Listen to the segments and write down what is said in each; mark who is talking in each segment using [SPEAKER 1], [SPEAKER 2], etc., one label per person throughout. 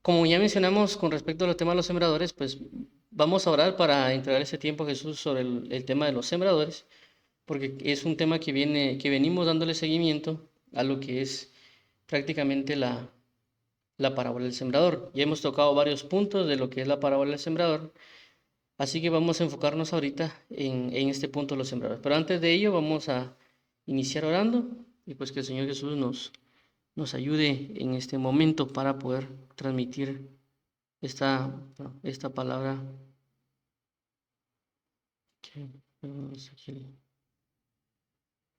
[SPEAKER 1] como ya mencionamos con respecto a los temas de los sembradores, pues vamos a orar para entregar ese tiempo a Jesús sobre el tema de los sembradores, porque es un tema que venimos dándole seguimiento a lo que es prácticamente la parábola del sembrador. Ya hemos tocado varios puntos de lo que es la parábola del sembrador, así que vamos a enfocarnos ahorita en este punto de los sembradores. Pero antes de ello vamos a iniciar orando y pues que el Señor Jesús nos ayude en este momento para poder transmitir esta palabra.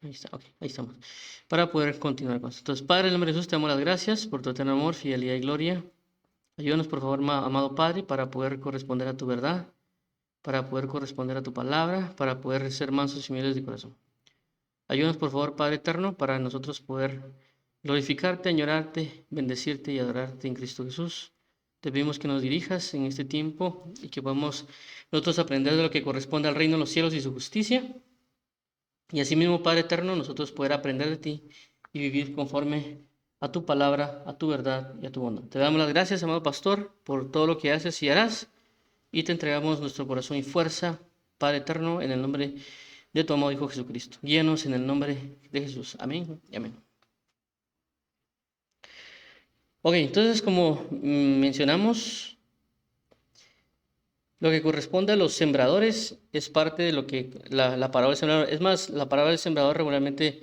[SPEAKER 1] Ahí está, ok, ahí estamos. Para poder continuar con esto. Entonces, Padre, en el nombre de Jesús, te damos las gracias por tu eterno amor, fidelidad y gloria. Ayúdanos, por favor, amado Padre, para poder corresponder a tu verdad, para poder corresponder a tu palabra, para poder ser mansos y humildes de corazón. Ayúdanos, por favor, Padre eterno, para nosotros poder glorificarte, añorarte, bendecirte y adorarte en Cristo Jesús. Te pedimos que nos dirijas en este tiempo y que podamos nosotros aprender de lo que corresponde al reino de los cielos y su justicia. Y asimismo, Padre eterno, nosotros poder aprender de ti y vivir conforme a tu palabra, a tu verdad y a tu bondad. Te damos las gracias, amado pastor, por todo lo que haces y harás. Y te entregamos nuestro corazón y fuerza, Padre eterno, en el nombre de tu amado Hijo Jesucristo. Guíanos en el nombre de Jesús. Amén y amén. Ok, entonces como mencionamos, lo que corresponde a los sembradores es parte de lo que la parábola del sembrador. Es más, la parábola del sembrador regularmente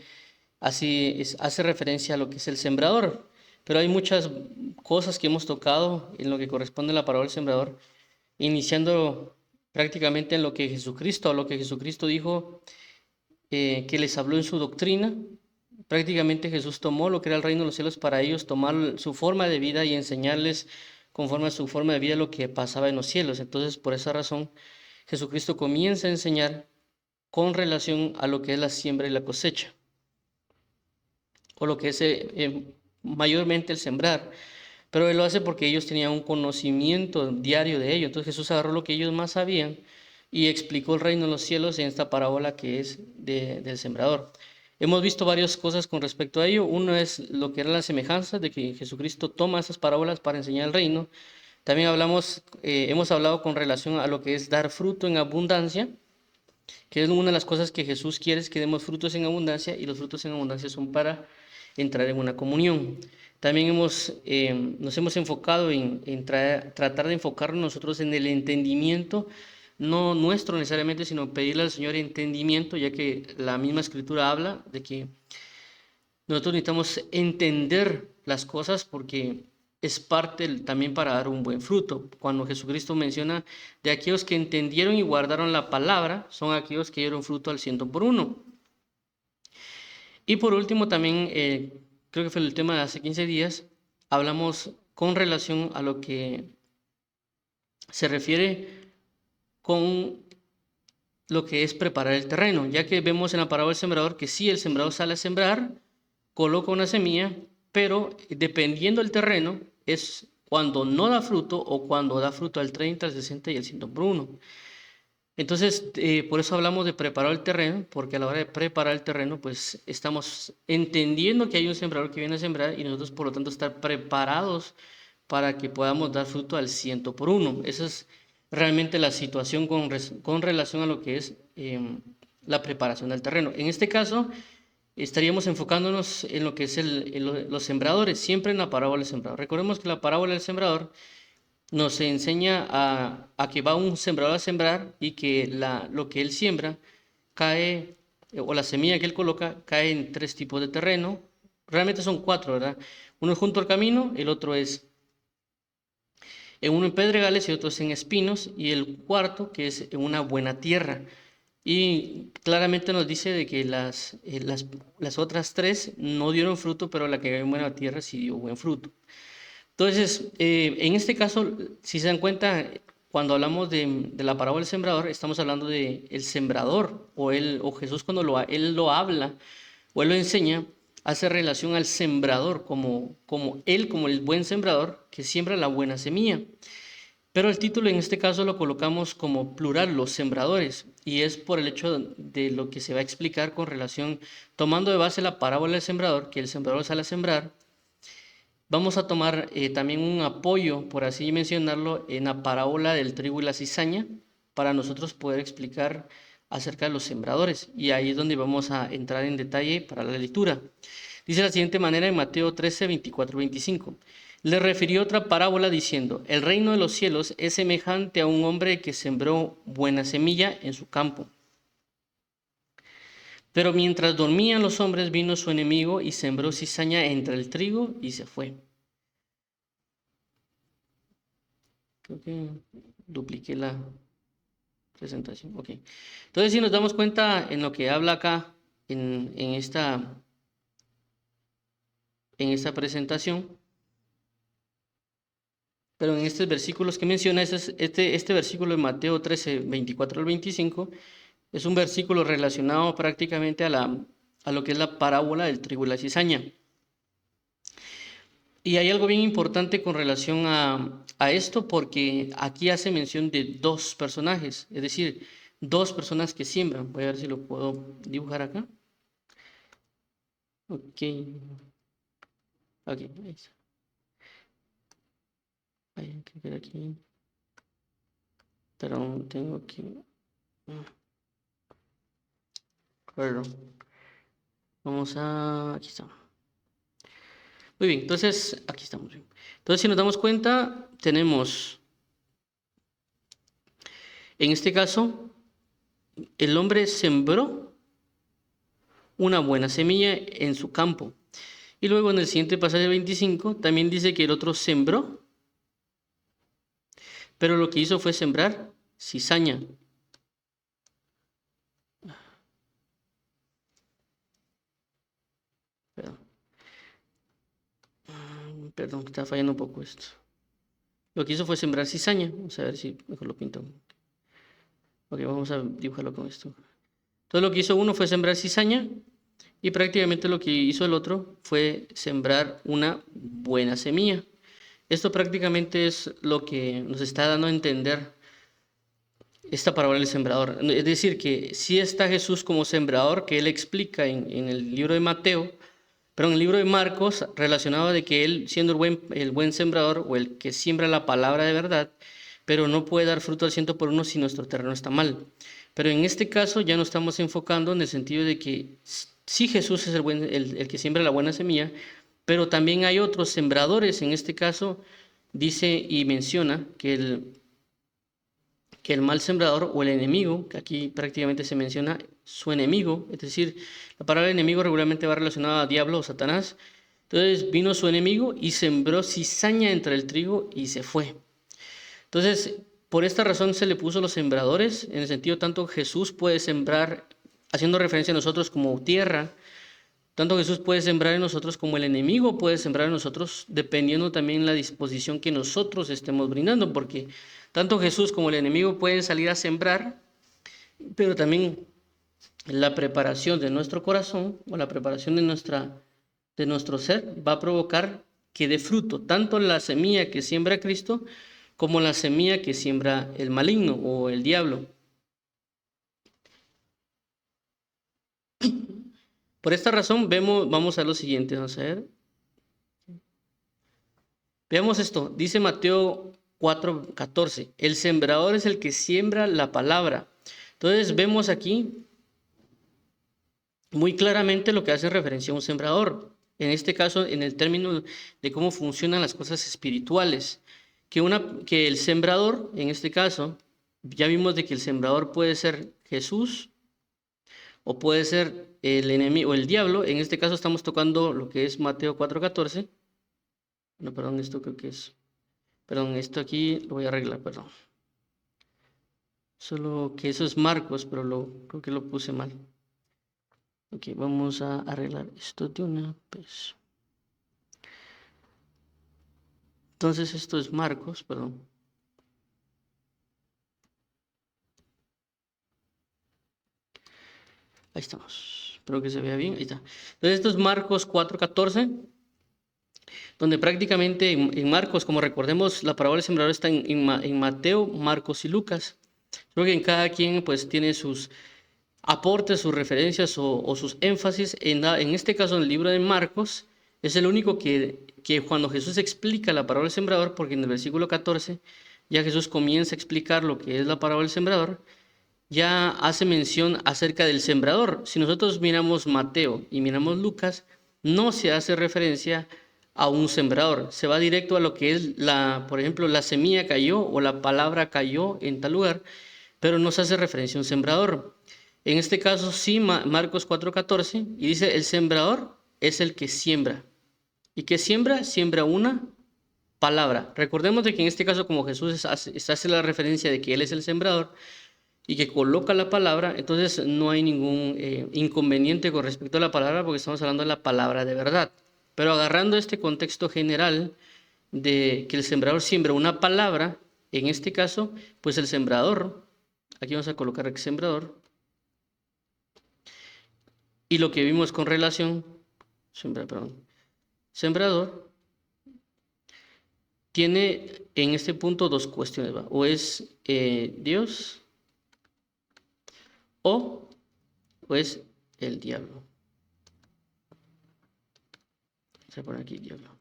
[SPEAKER 1] hace referencia a lo que es el sembrador. Pero hay muchas cosas que hemos tocado en lo que corresponde a la parábola del sembrador, iniciando prácticamente en lo que Jesucristo dijo que les habló en su doctrina. Prácticamente Jesús tomó lo que era el reino de los cielos para ellos, tomar su forma de vida y enseñarles conforme a su forma de vida lo que pasaba en los cielos. Entonces, por esa razón, Jesucristo comienza a enseñar con relación a lo que es la siembra y la cosecha, o lo que es mayormente el sembrar. Pero Él lo hace porque ellos tenían un conocimiento diario de ello. Entonces Jesús agarró lo que ellos más sabían y explicó el reino de los cielos en esta parábola que es del sembrador. Hemos visto varias cosas con respecto a ello. Uno es lo que era la semejanza de que Jesucristo toma esas parábolas para enseñar el reino. También hemos hablado con relación a lo que es dar fruto en abundancia, que es una de las cosas que Jesús quiere, es que demos frutos en abundancia, y los frutos en abundancia son para entrar en una comunión. También nos hemos enfocado en tratar de enfocarnos nosotros en el entendimiento, no nuestro necesariamente, sino pedirle al Señor entendimiento, ya que la misma Escritura habla de que nosotros necesitamos entender las cosas porque es parte también para dar un buen fruto. Cuando Jesucristo menciona de aquellos que entendieron y guardaron la palabra, son aquellos que dieron fruto al 100 por 1. Y por último también, creo que fue el tema de hace 15 días, hablamos con relación a lo que se refiere con lo que es preparar el terreno, ya que vemos en la parábola del sembrador que sí, el sembrador sale a sembrar, coloca una semilla, pero dependiendo del terreno es cuando no da fruto o cuando da fruto al 30, al 60 y al 100 por 1. Entonces, por eso hablamos de preparar el terreno, porque a la hora de preparar el terreno, pues estamos entendiendo que hay un sembrador que viene a sembrar y nosotros, por lo tanto, estar preparados para que podamos dar fruto al 100 por 1. Esa es realmente la situación con relación a lo que es la preparación del terreno. En este caso, estaríamos enfocándonos en lo que es los sembradores, siempre en la parábola del sembrador. Recordemos que la parábola del sembrador nos enseña a que va un sembrador a sembrar y que lo que él siembra cae, o la semilla que él coloca, cae en 3 tipos de terreno. Realmente son 4, ¿verdad? Uno es junto al camino, el otro es uno en pedregales y otro es en espinos, y el cuarto que es en una buena tierra. Y claramente nos dice de que las otras 3 no dieron fruto, pero la que cayó en buena tierra sí dio buen fruto. Entonces, en este caso, si se dan cuenta, cuando hablamos de la parábola del sembrador, estamos hablando del sembrador, o Jesús cuando él lo habla o él lo enseña, hace relación al sembrador como el buen sembrador que siembra la buena semilla. Pero el título en este caso lo colocamos como plural, los sembradores, y es por el hecho de lo que se va a explicar con relación, tomando de base la parábola del sembrador, que el sembrador sale a sembrar, vamos a tomar también un apoyo, por así mencionarlo, en la parábola del trigo y la cizaña, para nosotros poder explicar acerca de los sembradores. Y ahí es donde vamos a entrar en detalle para la lectura. Dice de la siguiente manera en Mateo 13, 24, 25. Le refirió otra parábola diciendo, el reino de los cielos es semejante a un hombre que sembró buena semilla en su campo. Pero mientras dormían los hombres, vino su enemigo y sembró cizaña entre el trigo y se fue. Creo que dupliqué la presentación. Ok. Entonces, si nos damos cuenta en lo que habla acá, en esta presentación, pero en estos versículos que menciona, este versículo de Mateo 13, 24 al 25, es un versículo relacionado prácticamente a lo que es la parábola del trigo y la cizaña. Y hay algo bien importante con relación a esto, porque aquí hace mención de dos personajes, es decir, dos personas que siembran. Voy a ver si lo puedo dibujar acá. Ok. Ok, ahí está. Hay que ver aquí. Pero tengo que... Claro. Vamos a... Aquí está. Muy bien, entonces, aquí estamos. Entonces, si nos damos cuenta, tenemos, en este caso, el hombre sembró una buena semilla en su campo. Y luego en el siguiente pasaje 25, también dice que el otro sembró, pero lo que hizo fue sembrar cizaña. Perdón, está fallando un poco esto. Lo que hizo fue sembrar cizaña. Vamos a ver si mejor lo pinto. Ok, vamos a dibujarlo con esto. Entonces lo que hizo uno fue sembrar cizaña y prácticamente lo que hizo el otro fue sembrar una buena semilla. Esto prácticamente es lo que nos está dando a entender esta parábola del sembrador. Es decir, que sí está Jesús como sembrador, que él explica en el libro de Mateo, pero en el libro de Marcos, relacionado de que él, siendo el buen sembrador o el que siembra la palabra de verdad, pero no puede dar fruto al 100 por 1 si nuestro terreno está mal. Pero en este caso ya nos estamos enfocando en el sentido de que sí Jesús es el que siembra la buena semilla, pero también hay otros sembradores. En este caso dice y menciona que el mal sembrador o el enemigo, que aquí prácticamente se menciona su enemigo, es decir, la palabra enemigo regularmente va relacionada a diablo o Satanás. Entonces vino su enemigo y sembró cizaña entre el trigo y se fue. Entonces, por esta razón se le puso los sembradores, en el sentido tanto Jesús puede sembrar, haciendo referencia a nosotros como tierra, tanto Jesús puede sembrar en nosotros como el enemigo puede sembrar en nosotros, dependiendo también la disposición que nosotros estemos brindando, porque tanto Jesús como el enemigo pueden salir a sembrar, pero también la preparación de nuestro corazón o la preparación de nuestro ser va a provocar que dé fruto, tanto la semilla que siembra Cristo como la semilla que siembra el maligno o el diablo. Por esta razón vamos a lo siguiente, vamos a ver. Veamos esto, dice Mateo 4:14, el sembrador es el que siembra la palabra. Entonces vemos aquí muy claramente lo que hace referencia a un sembrador. En este caso, en el término de cómo funcionan las cosas espirituales. Que el sembrador, en este caso, ya vimos de que el sembrador puede ser Jesús o puede ser el enemigo o el diablo. En este caso estamos tocando lo que es Mateo 4:14. No, perdón, esto creo que es... Perdón, esto aquí lo voy a arreglar, perdón. Solo que eso es Marcos, pero creo que lo puse mal. Ok, vamos a arreglar esto de una vez. Entonces esto es Marcos, perdón. Ahí estamos. Espero que se vea bien. Ahí está. Entonces esto es Marcos 4:14, donde prácticamente en Marcos, como recordemos, la parábola del sembrador está en Mateo, Marcos y Lucas. Creo que en cada quien pues tiene sus aportes, sus referencias o sus énfasis. En este caso, en el libro de Marcos, es el único que que cuando Jesús explica la parábola del sembrador, porque en el versículo 14 ya Jesús comienza a explicar lo que es la parábola del sembrador, ya hace mención acerca del sembrador. Si nosotros miramos Mateo y miramos Lucas, no se hace referencia a un sembrador. Se va directo a lo que es por ejemplo, la semilla cayó o la palabra cayó en tal lugar, pero no se hace referencia a un sembrador. En este caso sí, Marcos 4:14, y dice, el sembrador es el que siembra. ¿Y qué siembra? Siembra una palabra. Recordemos de que en este caso, como Jesús hace la referencia de que Él es el sembrador, y que coloca la palabra, entonces no hay ningún inconveniente con respecto a la palabra porque estamos hablando de la palabra de verdad. Pero agarrando este contexto general de que el sembrador siembra una palabra, en este caso, pues el sembrador, aquí vamos a colocar el sembrador, y lo que vimos con relación, sembrador, tiene en este punto dos cuestiones, ¿va? O es Dios, o es el diablo. Voy a poner aquí diablo.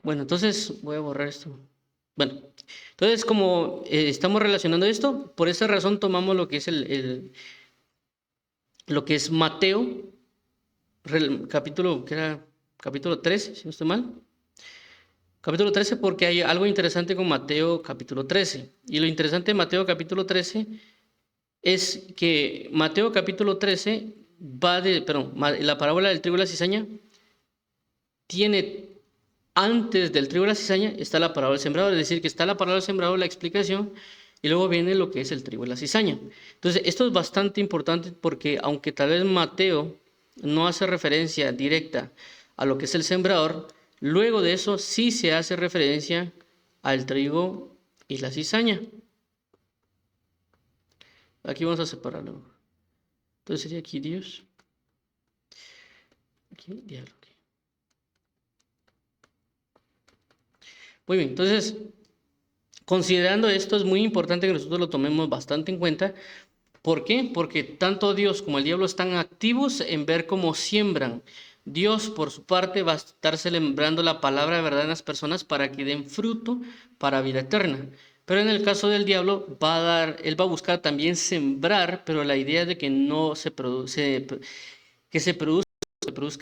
[SPEAKER 1] Bueno, entonces voy a borrar esto. Bueno, entonces como estamos relacionando esto, por esa razón tomamos lo que es lo que es Mateo, capítulo 13, si no estoy mal. Capítulo 13, porque hay algo interesante con Mateo capítulo 13. Y lo interesante de Mateo capítulo 13 es que Mateo capítulo 13 la parábola del trigo y la cizaña tiene, antes del trigo y la cizaña está la parábola del sembrador, es decir, que está la parábola del sembrador, la explicación, y luego viene lo que es el trigo y la cizaña. Entonces, esto es bastante importante porque aunque tal vez Mateo no hace referencia directa a lo que es el sembrador, luego de eso sí se hace referencia al trigo y la cizaña. Aquí vamos a separarlo. Entonces sería aquí Dios. Aquí diablo. Muy bien, entonces, considerando esto, es muy importante que nosotros lo tomemos bastante en cuenta. ¿Por qué? Porque tanto Dios como el diablo están activos en ver cómo siembran. Dios, por su parte, va a estar sembrando la palabra de verdad en las personas para que den fruto para vida eterna. Pero en el caso del diablo, él va a buscar también sembrar, pero la idea es de que no se produzca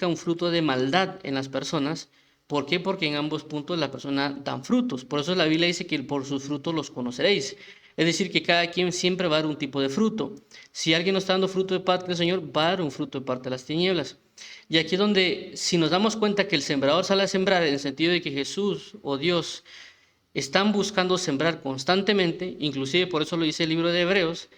[SPEAKER 1] un fruto de maldad en las personas. ¿Por qué? Porque en ambos puntos la persona dan frutos. Por eso la Biblia dice que por sus frutos los conoceréis. Es decir, que cada quien siempre va a dar un tipo de fruto. Si alguien no está dando fruto de parte del Señor, va a dar un fruto de parte de las tinieblas. Y aquí es donde, si nos damos cuenta que el sembrador sale a sembrar, en el sentido de que Jesús o Dios están buscando sembrar constantemente, inclusive por eso lo dice el libro de Hebreos,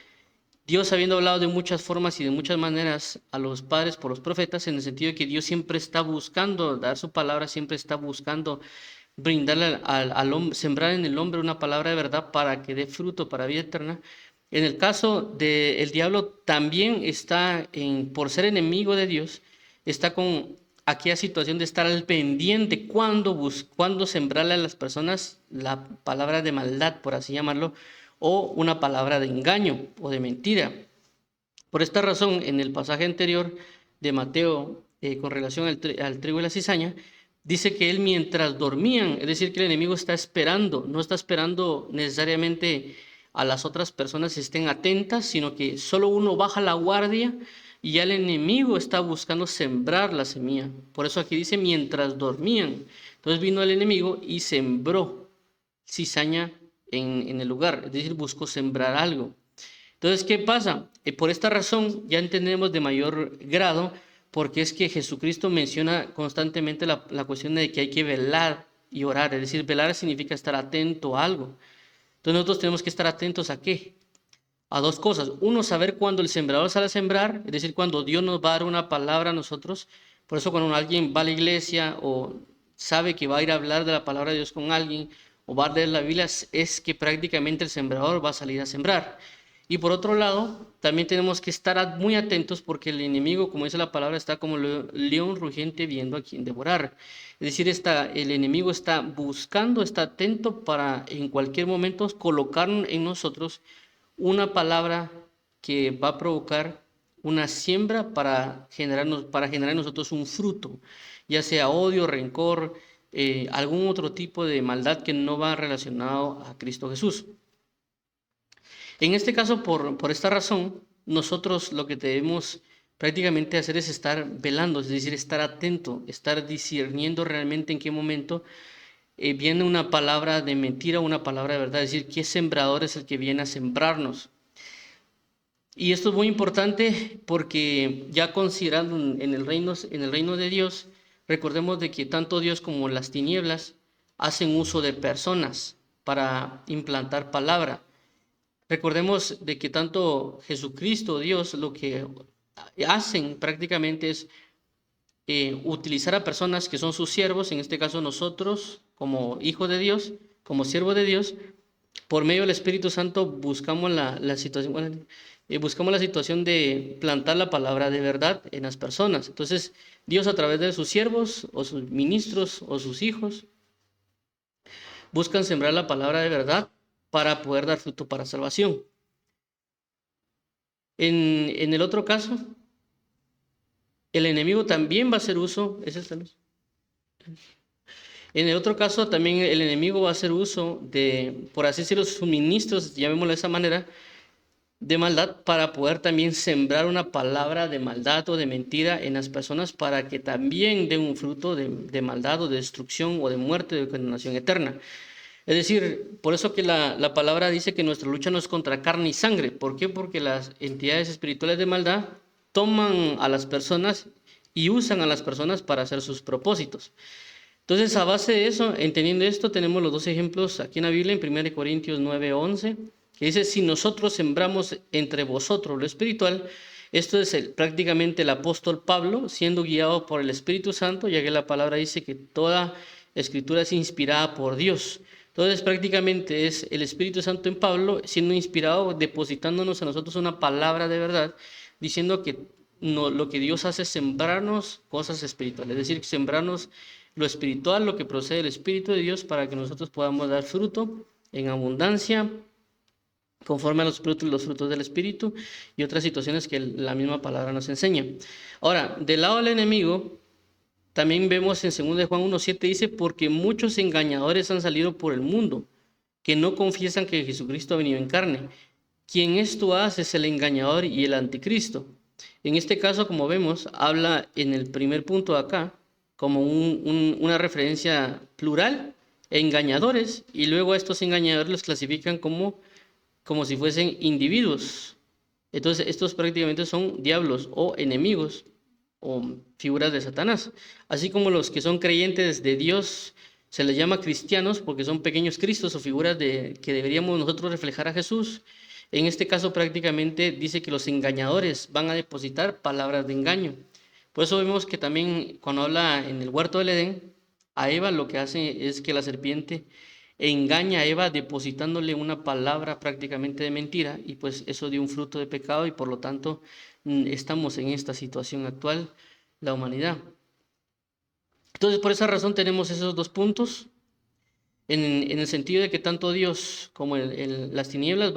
[SPEAKER 1] Dios habiendo hablado de muchas formas y de muchas maneras a los padres por los profetas, en el sentido de que Dios siempre está buscando dar su palabra, siempre está buscando brindarle al hombre, sembrar en el hombre una palabra de verdad para que dé fruto para vida eterna. En el caso del diablo también está, por ser enemigo de Dios, está con aquella situación de estar al pendiente cuando sembrarle a las personas la palabra de maldad, por así llamarlo, o una palabra de engaño o de mentira. Por esta razón, en el pasaje anterior de Mateo, con relación al trigo y la cizaña, dice que él mientras dormían, es decir, que el enemigo está esperando, no está esperando necesariamente a las otras personas estén atentas, sino que solo uno baja la guardia y ya el enemigo está buscando sembrar la semilla. Por eso aquí dice mientras dormían. Entonces vino el enemigo y sembró cizaña en el lugar, es decir, buscó sembrar algo. Entonces, ¿qué pasa? Por esta razón ya entendemos de mayor grado porque es que Jesucristo menciona constantemente la cuestión de que hay que velar y orar, es decir, velar significa estar atento a algo. Entonces nosotros tenemos que estar atentos ¿a qué? A dos cosas. Uno, saber cuándo el sembrador sale a sembrar, es decir, cuando Dios nos va a dar una palabra a nosotros. Por eso cuando alguien va a la iglesia o sabe que va a ir a hablar de la palabra de Dios con alguien o va a leer la Biblia, es que prácticamente el sembrador va a salir a sembrar. Y por otro lado, también tenemos que estar muy atentos porque el enemigo, como dice la palabra, está como león rugiente viendo a quien devorar. Es decir, el enemigo está buscando, está atento para en cualquier momento colocar en nosotros una palabra que va a provocar una siembra para generar en nosotros un fruto, ya sea odio, rencor, algún otro tipo de maldad que no va relacionado a Cristo Jesús. En este caso, por esta razón, nosotros lo que debemos prácticamente hacer es estar velando, es decir, estar atento, estar discerniendo realmente en qué momento viene una palabra de mentira o una palabra de verdad, es decir, qué sembrador es el que viene a sembrarnos. Y esto es muy importante porque ya considerando en el reino de Dios, recordemos de que tanto Dios como las tinieblas hacen uso de personas para implantar palabra. Recordemos de que tanto Jesucristo, Dios, lo que hacen prácticamente es utilizar a personas que son sus siervos, en este caso nosotros como hijos de Dios, como siervos de Dios, por medio del Espíritu Santo buscamos buscamos la situación de plantar la palabra de verdad en las personas. Entonces, Dios a través de sus siervos o sus ministros o sus hijos buscan sembrar la palabra de verdad para poder dar fruto para salvación. En el otro caso, el enemigo también va a hacer uso, ¿es esta luz? En el otro caso, también el enemigo va a hacer uso de, por así decirlo, suministros, llamémoslo de esa manera, de maldad para poder también sembrar una palabra de maldad o de mentira en las personas para que también den un fruto de maldad o de destrucción o de muerte o de condenación eterna. Es decir, por eso que la palabra dice que nuestra lucha no es contra carne y sangre. ¿Por qué? Porque las entidades espirituales de maldad toman a las personas y usan a las personas para hacer sus propósitos. Entonces, a base de eso, entendiendo esto, tenemos los dos ejemplos aquí en la Biblia, en 1 Corintios 9:11, que dice, si nosotros sembramos entre vosotros lo espiritual, esto es prácticamente el apóstol Pablo siendo guiado por el Espíritu Santo, ya que la palabra dice que toda escritura es inspirada por Dios. Entonces prácticamente es el Espíritu Santo en Pablo siendo inspirado, depositándonos a nosotros una palabra de verdad, diciendo que lo que Dios hace es sembrarnos cosas espirituales, es decir, sembrarnos lo espiritual, lo que procede del Espíritu de Dios para que nosotros podamos dar fruto en abundancia, conforme a los frutos del Espíritu y otras situaciones que la misma palabra nos enseña. Ahora, del lado del enemigo, también vemos en 2 Juan 1:7 dice, porque muchos engañadores han salido por el mundo, que no confiesan que Jesucristo ha venido en carne. Quien esto hace es el engañador y el anticristo. En este caso, como vemos, habla en el primer punto de acá, como una referencia plural, engañadores, y luego a estos engañadores los clasifican como si fuesen individuos. Entonces, estos prácticamente son diablos o enemigos o figuras de Satanás. Así como los que son creyentes de Dios se les llama cristianos porque son pequeños cristos o figuras que deberíamos nosotros reflejar a Jesús. En este caso prácticamente dice que los engañadores van a depositar palabras de engaño. Por eso vemos que también cuando habla en el huerto del Edén, a Eva lo que hace es que la serpiente engaña a Eva depositándole una palabra prácticamente de mentira y pues eso dio un fruto de pecado y por lo tanto estamos en esta situación actual, la humanidad. Entonces por esa razón tenemos esos dos puntos en el sentido de que tanto Dios como las tinieblas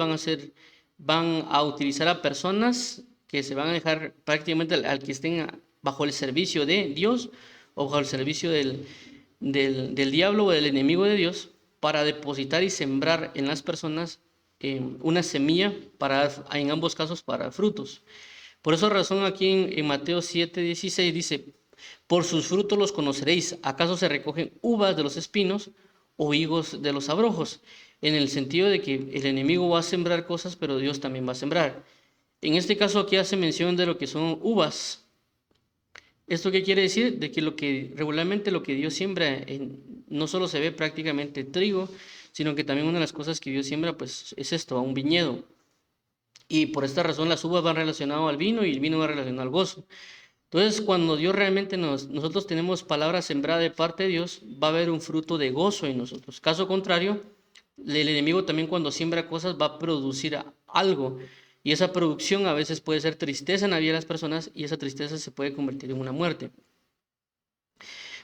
[SPEAKER 1] van a utilizar a personas que se van a dejar prácticamente al que estén bajo el servicio de Dios o bajo el servicio del diablo o del enemigo de Dios para depositar y sembrar en las personas una semilla en ambos casos para frutos. Por esa razón aquí en Mateo 7:16 dice, por sus frutos los conoceréis, ¿acaso se recogen uvas de los espinos o higos de los abrojos? En el sentido de que el enemigo va a sembrar cosas, pero Dios también va a sembrar. En este caso aquí hace mención de lo que son uvas. ¿Esto qué quiere decir? De que regularmente lo que Dios siembra no solo se ve prácticamente trigo, sino que también una de las cosas que Dios siembra pues es esto, a un viñedo. Y por esta razón las uvas van relacionadas al vino y el vino va relacionado al gozo. Entonces cuando Dios realmente nosotros tenemos palabra sembrada de parte de Dios, va a haber un fruto de gozo en nosotros. Caso contrario, el enemigo también cuando siembra cosas va a producir algo. Y esa producción a veces puede ser tristeza en la vida de las personas y esa tristeza se puede convertir en una muerte.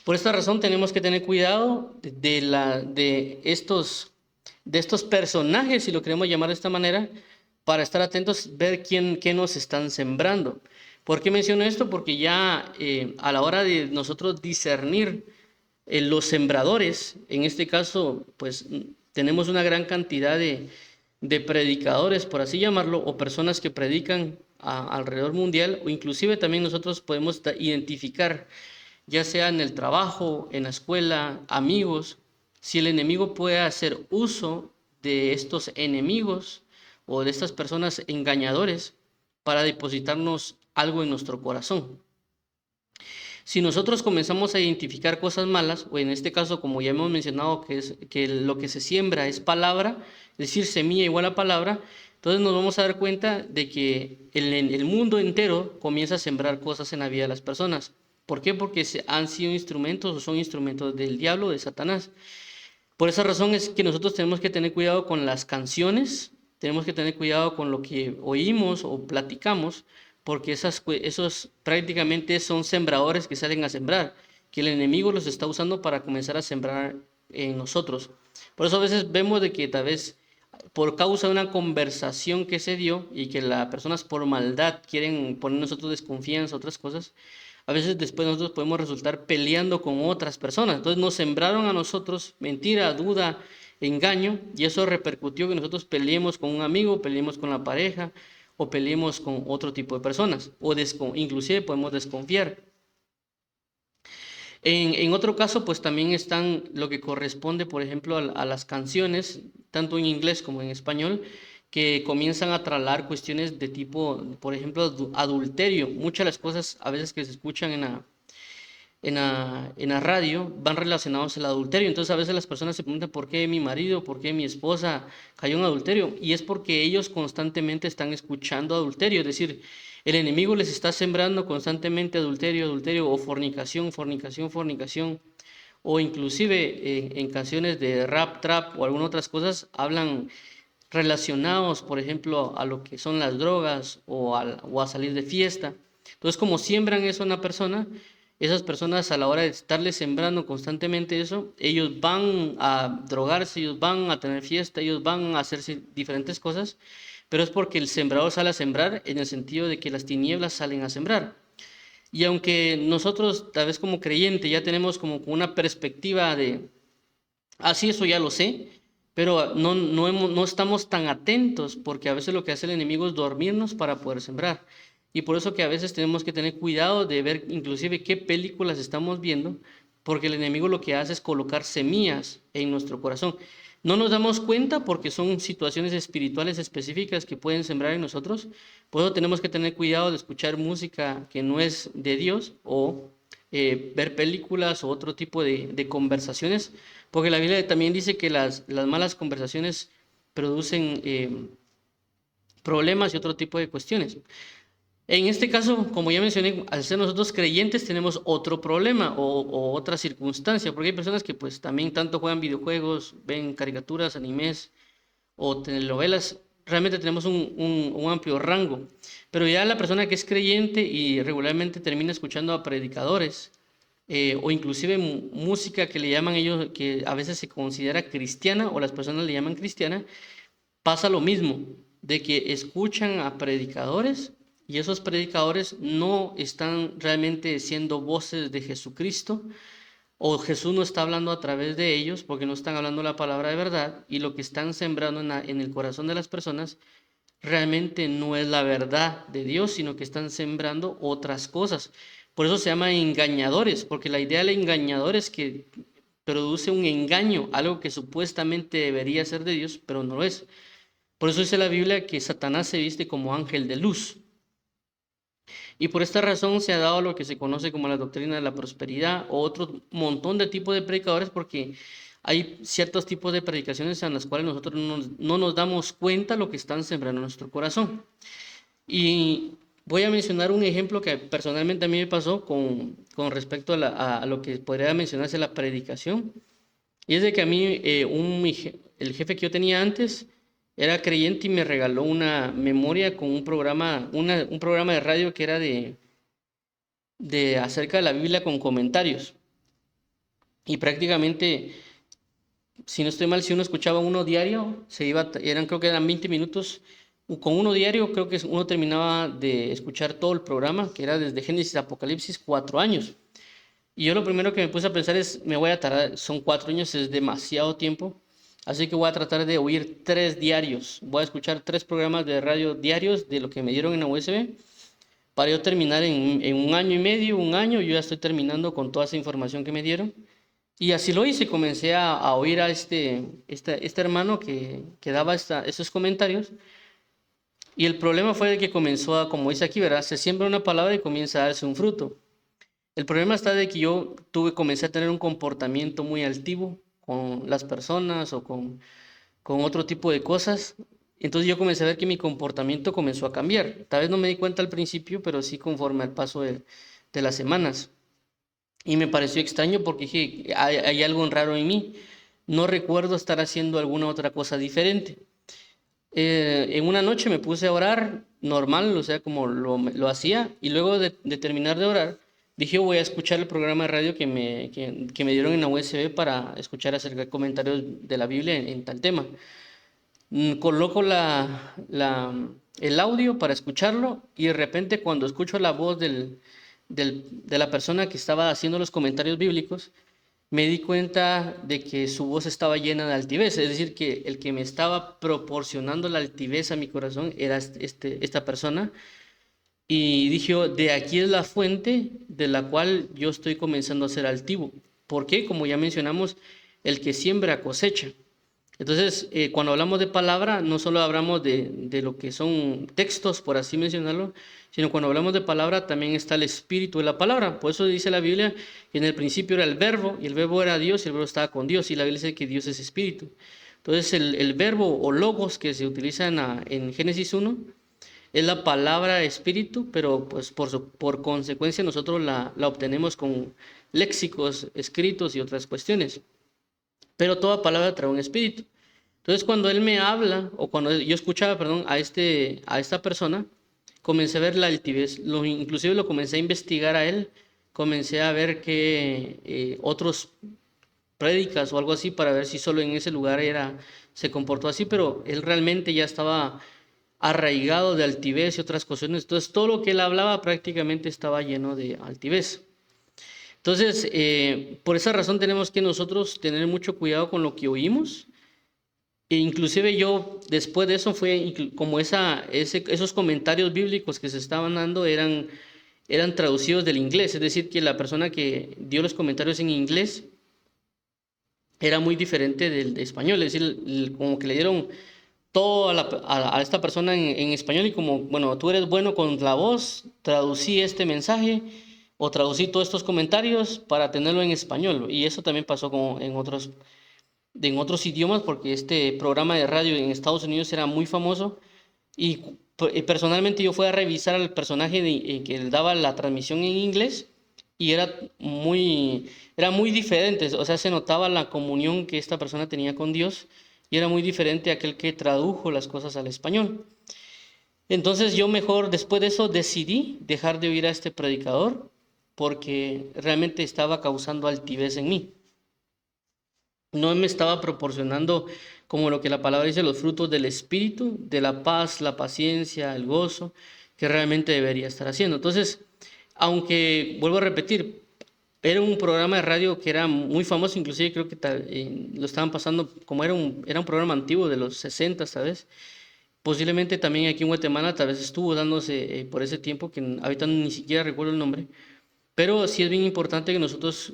[SPEAKER 1] Por esta razón tenemos que tener cuidado de estos personajes, si lo queremos llamar de esta manera, para estar atentos, ver qué nos están sembrando. ¿Por qué menciono esto? Porque ya a la hora de nosotros discernir los sembradores, en este caso, pues tenemos una gran cantidad de predicadores, por así llamarlo, o personas que predican alrededor mundial, o inclusive también nosotros podemos identificar, ya sea en el trabajo, en la escuela, amigos, si el enemigo puede hacer uso de estos enemigos o de estas personas engañadores para depositarnos algo en nuestro corazón. Si nosotros comenzamos a identificar cosas malas, o en este caso, como ya hemos mencionado, que lo que se siembra es palabra, es decir, semilla igual a palabra, entonces nos vamos a dar cuenta de que el mundo entero comienza a sembrar cosas en la vida de las personas. ¿Por qué? Porque han sido instrumentos o son instrumentos del diablo, de Satanás. Por esa razón es que nosotros tenemos que tener cuidado con las canciones, tenemos que tener cuidado con lo que oímos o platicamos, porque esos prácticamente son sembradores que salen a sembrar, que el enemigo los está usando para comenzar a sembrar en nosotros. Por eso a veces vemos de que tal vez por causa de una conversación que se dio y que las personas por maldad quieren poner nosotros desconfianza, otras cosas, a veces después nosotros podemos resultar peleando con otras personas. Entonces nos sembraron a nosotros mentira, duda, engaño, y eso repercutió que nosotros peleemos con un amigo, peleemos con la pareja, o peleemos con otro tipo de personas, o inclusive podemos desconfiar. En otro caso, pues también están lo que corresponde, por ejemplo, a las canciones, tanto en inglés como en español, que comienzan a tratar cuestiones de tipo, por ejemplo, adulterio. Muchas de las cosas a veces que se escuchan en la radio van relacionados al adulterio. Entonces a veces las personas se preguntan por qué mi marido, por qué mi esposa cayó en adulterio. Y es porque ellos constantemente están escuchando adulterio. Es decir, el enemigo les está sembrando constantemente adulterio, adulterio o fornicación, fornicación, fornicación. O inclusive en canciones de rap, trap o algunas otras cosas hablan relacionados, por ejemplo, a lo que son las drogas o a salir de fiesta. Entonces, como siembran eso en una persona, esas personas a la hora de estarle sembrando constantemente eso, ellos van a drogarse, ellos van a tener fiesta, ellos van a hacerse diferentes cosas, pero es porque el sembrador sale a sembrar en el sentido de que las tinieblas salen a sembrar. Y aunque nosotros, tal vez como creyente, ya tenemos como una perspectiva de, así eso ya lo sé, pero no estamos tan atentos porque a veces lo que hace el enemigo es dormirnos para poder sembrar. Y por eso que a veces tenemos que tener cuidado de ver inclusive qué películas estamos viendo, porque el enemigo lo que hace es colocar semillas en nuestro corazón. No nos damos cuenta porque son situaciones espirituales específicas que pueden sembrar en nosotros. Por eso tenemos que tener cuidado de escuchar música que no es de Dios o ver películas o otro tipo de conversaciones, porque la Biblia también dice que las malas conversaciones producen problemas y otro tipo de cuestiones. En este caso, como ya mencioné, al ser nosotros creyentes tenemos otro problema o otra circunstancia, porque hay personas que pues también tanto juegan videojuegos, ven caricaturas, animes o telenovelas, realmente tenemos un amplio rango. Pero ya la persona que es creyente y regularmente termina escuchando a predicadores o inclusive música que le llaman ellos, que a veces se considera cristiana o las personas le llaman cristiana, pasa lo mismo, de que escuchan a predicadores y esos predicadores no están realmente siendo voces de Jesucristo, o Jesús no está hablando a través de ellos porque no están hablando la palabra de verdad, y lo que están sembrando en el corazón de las personas realmente no es la verdad de Dios, sino que están sembrando otras cosas. Por eso se llaman engañadores, porque la idea del engañador es que produce un engaño, algo que supuestamente debería ser de Dios, pero no lo es. Por eso dice la Biblia que Satanás se viste como ángel de luz. Y por esta razón se ha dado lo que se conoce como la doctrina de la prosperidad o otro montón de tipos de predicadores, porque hay ciertos tipos de predicaciones en las cuales nosotros no nos damos cuenta lo que están sembrando en nuestro corazón. Y voy a mencionar un ejemplo que personalmente a mí me pasó con respecto a lo que podría mencionarse la predicación. Y es de que a mí el jefe que yo tenía antes era creyente y me regaló una memoria con un programa, un programa de radio que era de acerca de la Biblia con comentarios. Y prácticamente, si no estoy mal, si uno escuchaba uno diario, creo que eran 20 minutos, con uno diario, creo que uno terminaba de escuchar todo el programa, que era desde Génesis a Apocalipsis, 4 años. Y yo lo primero que me puse a pensar es, me voy a tardar, son 4 años, es demasiado tiempo, así que voy a tratar de oír 3 diarios. Voy a escuchar 3 programas de radio diarios de lo que me dieron en la USB, para yo terminar en un año y medio, un año, yo ya estoy terminando con toda esa información que me dieron. Y así lo hice, comencé a oír a este hermano que daba esos comentarios. Y el problema fue de que comenzó a, como dice aquí, ¿verdad? Se siembra una palabra y comienza a darse un fruto. El problema está de que yo comencé a tener un comportamiento muy altivo con las personas o con otro tipo de cosas. Entonces yo comencé a ver que mi comportamiento comenzó a cambiar. Tal vez no me di cuenta al principio, pero sí conforme al paso de las semanas. Y me pareció extraño porque dije, hay algo raro en mí. No recuerdo estar haciendo alguna otra cosa diferente. En una noche me puse a orar normal, o sea, como lo hacía, y luego de terminar de orar, dije, voy a escuchar el programa de radio que me dieron en la USB para escuchar acerca de comentarios de la Biblia en tal tema. Coloco el audio para escucharlo y de repente cuando escucho la voz de la persona que estaba haciendo los comentarios bíblicos, me di cuenta de que su voz estaba llena de altivez, es decir, que el que me estaba proporcionando la altivez a mi corazón era esta persona. Y dije, de aquí es la fuente de la cual yo estoy comenzando a ser altivo. ¿Por qué? Como ya mencionamos, el que siembra cosecha. Entonces, cuando hablamos de palabra, no solo hablamos de lo que son textos, por así mencionarlo, sino cuando hablamos de palabra también está el espíritu de la palabra. Por eso dice la Biblia que en el principio era el verbo, y el verbo era Dios, y el verbo estaba con Dios, y la Biblia dice que Dios es espíritu. Entonces, el verbo o logos que se utiliza en Génesis 1 es la palabra espíritu, pero pues por consecuencia nosotros la obtenemos con léxicos, escritos y otras cuestiones. Pero toda palabra trae un espíritu. Entonces, cuando él me habla, o cuando yo escuchaba, perdón, a esta persona, comencé a ver la altivez, inclusive lo comencé a investigar a él, comencé a ver que otros prédicas o algo así para ver si solo en ese lugar se comportó así, pero él realmente ya estaba arraigado de altivez y otras cuestiones. Entonces, todo lo que él hablaba prácticamente estaba lleno de altivez. Entonces, por esa razón tenemos que nosotros tener mucho cuidado con lo que oímos. E inclusive yo, después de eso, fue como esos comentarios bíblicos que se estaban dando eran traducidos del inglés. Es decir, que la persona que dio los comentarios en inglés era muy diferente del de español. Es decir, como que le dieron todo a esta persona en español y como, bueno, tú eres bueno con la voz, traducí este mensaje o traducí todos estos comentarios para tenerlo en español. Y eso también pasó como en otros idiomas, porque este programa de radio en Estados Unidos era muy famoso y personalmente yo fui a revisar al personaje que daba la transmisión en inglés y era muy diferente, o sea, se notaba la comunión que esta persona tenía con Dios y era muy diferente a aquel que tradujo las cosas al español. Entonces yo mejor después de eso decidí dejar de oír a este predicador porque realmente estaba causando altivez en mí. No me estaba proporcionando, como lo que la palabra dice, los frutos del espíritu, de la paz, la paciencia, el gozo, que realmente debería estar haciendo. Entonces, aunque, vuelvo a repetir, era un programa de radio que era muy famoso, inclusive creo que lo estaban pasando, como era un programa antiguo de los 60, ¿sabes? Posiblemente también aquí en Guatemala tal vez estuvo dándose por ese tiempo, que ahorita ni siquiera recuerdo el nombre, pero sí es bien importante que nosotros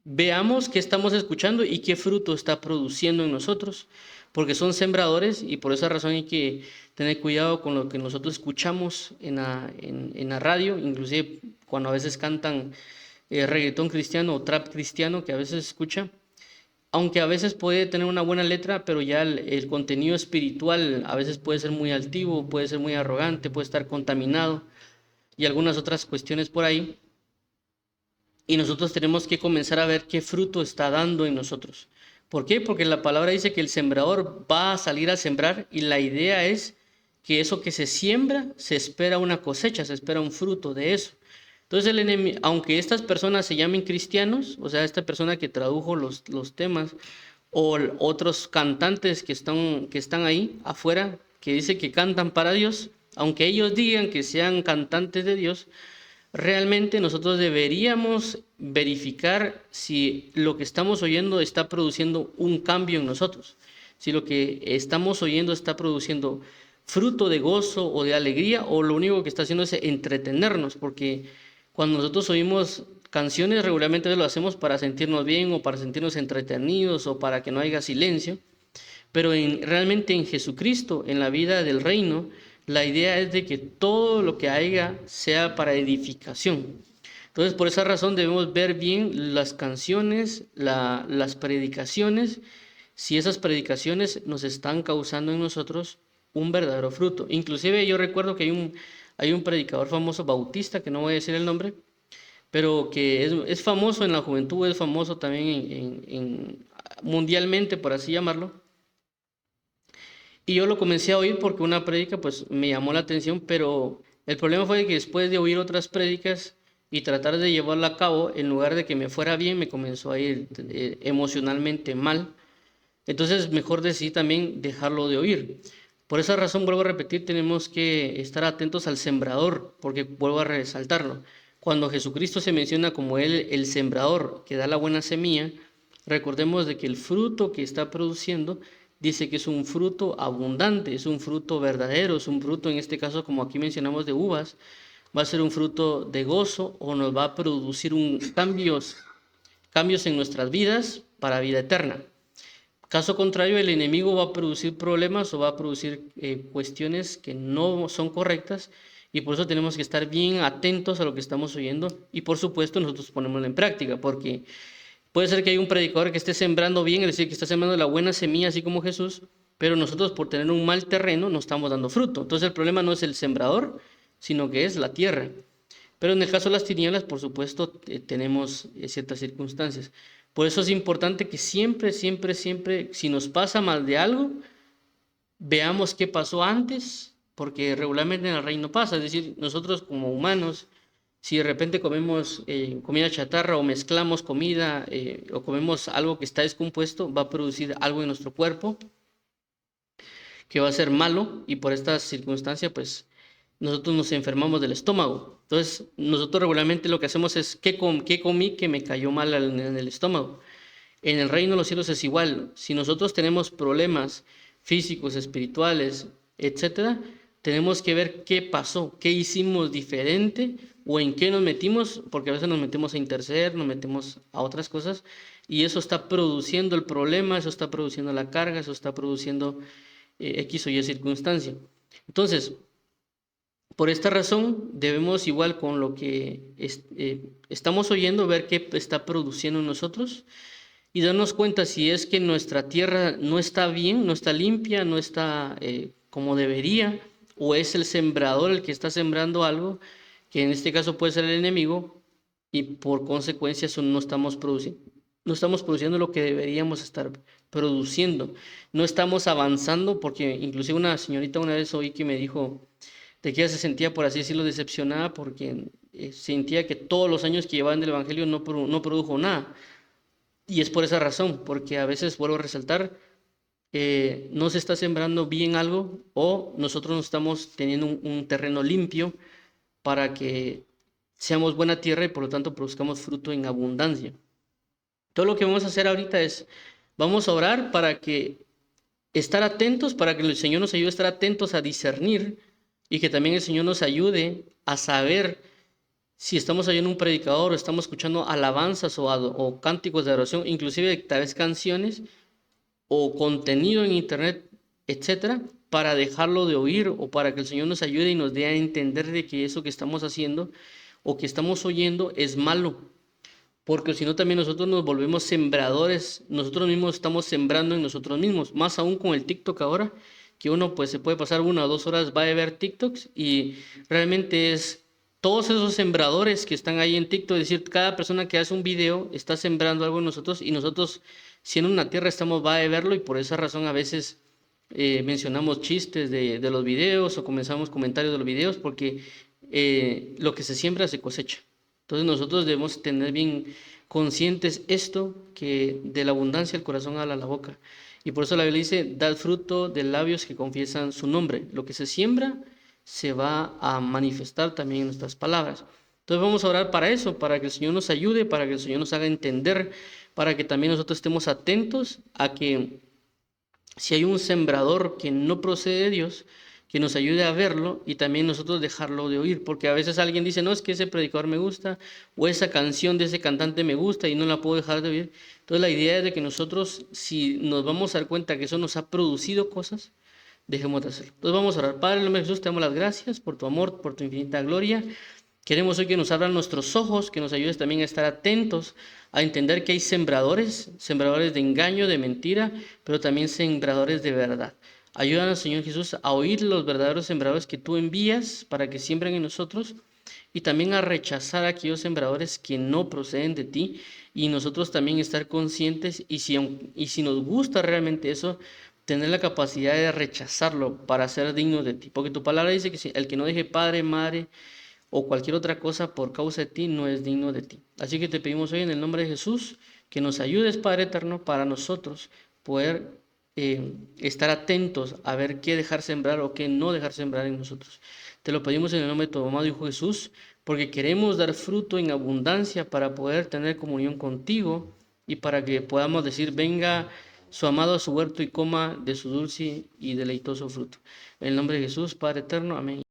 [SPEAKER 1] veamos qué estamos escuchando y qué fruto está produciendo en nosotros, porque son sembradores y por esa razón hay que tener cuidado con lo que nosotros escuchamos en la radio, inclusive cuando a veces cantan reggaetón cristiano o trap cristiano que a veces escucha, aunque a veces puede tener una buena letra, pero ya el contenido espiritual a veces puede ser muy altivo, puede ser muy arrogante, puede estar contaminado y algunas otras cuestiones por ahí. Y nosotros tenemos que comenzar a ver qué fruto está dando en nosotros. ¿Por qué? Porque la palabra dice que el sembrador va a salir a sembrar y la idea es que eso que se siembra, se espera una cosecha, se espera un fruto de eso. Entonces el enemigo, aunque estas personas se llamen cristianos, o sea, esta persona que tradujo los temas, o otros cantantes que están ahí afuera, que dice que cantan para Dios, aunque ellos digan que sean cantantes de Dios, realmente nosotros deberíamos verificar si lo que estamos oyendo está produciendo un cambio en nosotros, si lo que estamos oyendo está produciendo fruto de gozo o de alegría, o lo único que está haciendo es entretenernos, porque cuando nosotros oímos canciones regularmente lo hacemos para sentirnos bien o para sentirnos entretenidos o para que no haya silencio, pero realmente en Jesucristo, en la vida del reino, la idea es de que todo lo que haya sea para edificación. Entonces, por esa razón debemos ver bien las canciones, las predicaciones, si esas predicaciones nos están causando en nosotros un verdadero fruto. Inclusive yo recuerdo que hay un predicador famoso bautista, que no voy a decir el nombre, pero que es famoso en la juventud, es famoso también mundialmente, por así llamarlo. Y yo lo comencé a oír porque una prédica pues me llamó la atención, pero el problema fue que después de oír otras prédicas y tratar de llevarla a cabo, en lugar de que me fuera bien, me comenzó a ir emocionalmente mal. Entonces mejor decidí también dejarlo de oír. Por esa razón, vuelvo a repetir, tenemos que estar atentos al sembrador, porque vuelvo a resaltarlo. Cuando Jesucristo se menciona como Él, el sembrador que da la buena semilla, recordemos de que el fruto que está produciendo dice que es un fruto abundante, es un fruto verdadero, es un fruto, en este caso, como aquí mencionamos, de uvas, va a ser un fruto de gozo o nos va a producir cambios en nuestras vidas para vida eterna. Caso contrario, el enemigo va a producir problemas o va a producir cuestiones que no son correctas, y por eso tenemos que estar bien atentos a lo que estamos oyendo y por supuesto nosotros ponémoslo en práctica, porque puede ser que haya un predicador que esté sembrando bien, es decir, que está sembrando la buena semilla así como Jesús, pero nosotros por tener un mal terreno no estamos dando fruto. Entonces el problema no es el sembrador, sino que es la tierra. Pero en el caso de las tinieblas, por supuesto, tenemos ciertas circunstancias. Por eso es importante que siempre, siempre, siempre, si nos pasa mal de algo, veamos qué pasó antes, porque regularmente en el reino pasa. Es decir, nosotros como humanos, si de repente comemos comida chatarra o mezclamos comida o comemos algo que está descompuesto, va a producir algo en nuestro cuerpo que va a ser malo, y por esta circunstancia, pues nosotros nos enfermamos del estómago. Entonces, nosotros regularmente lo que hacemos es, ¿qué comí que me cayó mal en el estómago? En el reino de los cielos es igual. Si nosotros tenemos problemas físicos, espirituales, etcétera, tenemos que ver qué pasó, qué hicimos diferente o en qué nos metimos, porque a veces nos metemos a interceder, nos metemos a otras cosas, y eso está produciendo el problema, eso está produciendo la carga, eso está produciendo X o Y circunstancia. Entonces, por esta razón, debemos igual con lo que estamos oyendo, ver qué está produciendo en nosotros y darnos cuenta si es que nuestra tierra no está bien, no está limpia, no está como debería, o es el sembrador el que está sembrando algo, que en este caso puede ser el enemigo, y por consecuencia eso no estamos produciendo lo que deberíamos estar produciendo. No estamos avanzando, porque inclusive una señorita una vez oí que me dijo de que ella se sentía, por así decirlo, decepcionada porque sentía que todos los años que llevaba en el Evangelio no produjo nada. Y es por esa razón, porque a veces, vuelvo a resaltar, no se está sembrando bien algo, o nosotros no estamos teniendo un terreno limpio para que seamos buena tierra y por lo tanto produzcamos fruto en abundancia. Todo lo que vamos a hacer ahorita es, vamos a orar para que estar atentos, para que el Señor nos ayude a estar atentos a discernir, y que también el Señor nos ayude a saber si estamos oyendo un predicador o estamos escuchando alabanzas o cánticos de adoración, inclusive tal vez canciones o contenido en internet, etcétera, para dejarlo de oír, o para que el Señor nos ayude y nos dé a entender de que eso que estamos haciendo o que estamos oyendo es malo. Porque si no, también nosotros nos volvemos sembradores, nosotros mismos estamos sembrando en nosotros mismos, más aún con el TikTok ahora, que uno pues se puede pasar 1 o 2 horas, va a ver TikToks, y realmente es todos esos sembradores que están ahí en TikTok, es decir, cada persona que hace un video está sembrando algo en nosotros, y nosotros, si en una tierra estamos, va a verlo, y por esa razón a veces mencionamos chistes de los videos o comenzamos comentarios de los videos, porque lo que se siembra se cosecha. Entonces nosotros debemos tener bien conscientes esto, que de la abundancia el corazón habla la boca. Y por eso la Biblia dice, dad fruto de labios que confiesan su nombre. Lo que se siembra se va a manifestar también en nuestras palabras. Entonces vamos a orar para eso, para que el Señor nos ayude, para que el Señor nos haga entender, para que también nosotros estemos atentos a que si hay un sembrador que no procede de Dios, que nos ayude a verlo y también nosotros dejarlo de oír, porque a veces alguien dice, no, es que ese predicador me gusta, o esa canción de ese cantante me gusta y no la puedo dejar de oír. Entonces la idea es de que nosotros, si nos vamos a dar cuenta que eso nos ha producido cosas, dejemos de hacerlo. Entonces vamos a orar. Padre, en el nombre de Jesús, te damos las gracias por tu amor, por tu infinita gloria. Queremos hoy que nos abran nuestros ojos, que nos ayudes también a estar atentos, a entender que hay sembradores, sembradores de engaño, de mentira, pero también sembradores de verdad. Ayúdanos, Señor Jesús, a oír los verdaderos sembradores que tú envías para que siembren en nosotros y también a rechazar a aquellos sembradores que no proceden de ti y nosotros también estar conscientes y si nos gusta realmente eso, tener la capacidad de rechazarlo para ser dignos de ti. Porque tu palabra dice que el que no deje padre, madre, o cualquier otra cosa por causa de ti no es digno de ti. Así que te pedimos hoy en el nombre de Jesús que nos ayudes, Padre eterno, para nosotros poder estar atentos a ver qué dejar sembrar o qué no dejar sembrar en nosotros. Te lo pedimos en el nombre de tu amado Hijo Jesús, porque queremos dar fruto en abundancia para poder tener comunión contigo y para que podamos decir, venga su amado a su huerto y coma de su dulce y deleitoso fruto. En el nombre de Jesús, Padre eterno, amén.